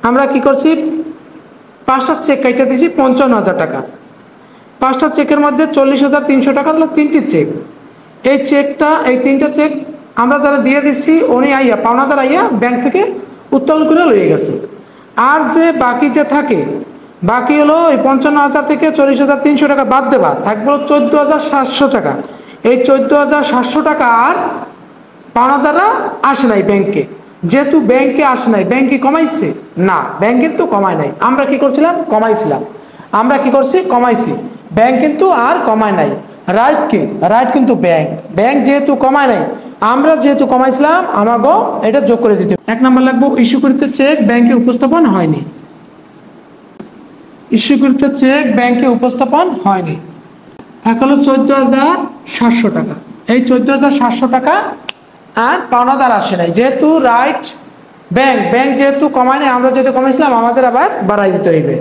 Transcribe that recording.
আমরা কি করছি, 5টা চেক কাইটা দিছি 55,000 টাকা। 5টা চেকের মধ্যে 40,300 টাকা হলো 3টি চেক। এই চেকটা, এই 3টা চেক আমরা যারা দিয়ে দিচ্ছি উনি আইয়া পাওনাদার আইয়া ব্যাংক থেকে উত্তোলন করে লয়ে গেছে। আর যে বাকি যে থাকে, বাকি হলো এই 55,000 থেকে 40,300 টাকা বাদ দেবা, থাকবে 14,700 টাকা। এই 14,700 টাকা আর পাওনাদাররা আসে নাই ব্যাংকে। যেহেতু ব্যাংকে আসে নাই, ব্যাংকে কমাইছে না, ব্যাংক কিন্তু কমায় নাই। আমরা কি করছিলাম, কমাইছিলাম। আমরা কি করছি, কমাইছি। ব্যাংক কিন্তু আর কমায় নাই। রাইট কি, রাইট কিন্তু ব্যাংক। ব্যাংক যেহেতু কমায় নাই, আমরা যেহেতু কমাইছিলাম, আমাকেও এটা যোগ করে দিতে। 1 নম্বর লাগবো, ইস্যুকৃত চেক ব্যাংকে উপস্থাপন হয়নি। ইস্যুকৃত চেক ব্যাংকে উপস্থাপন হয়নি, থাকলো 14,700 টাকা। এই 14,700 টাকা আর পাওনাদার আসে নাই, যেহেতু রাইট ব্যাংক, ব্যাংক যেহেতু কমায় নাই, আমরা যেহেতু কমাইছিলাম, আমাদের আবার বাড়াই দিতে হইবে।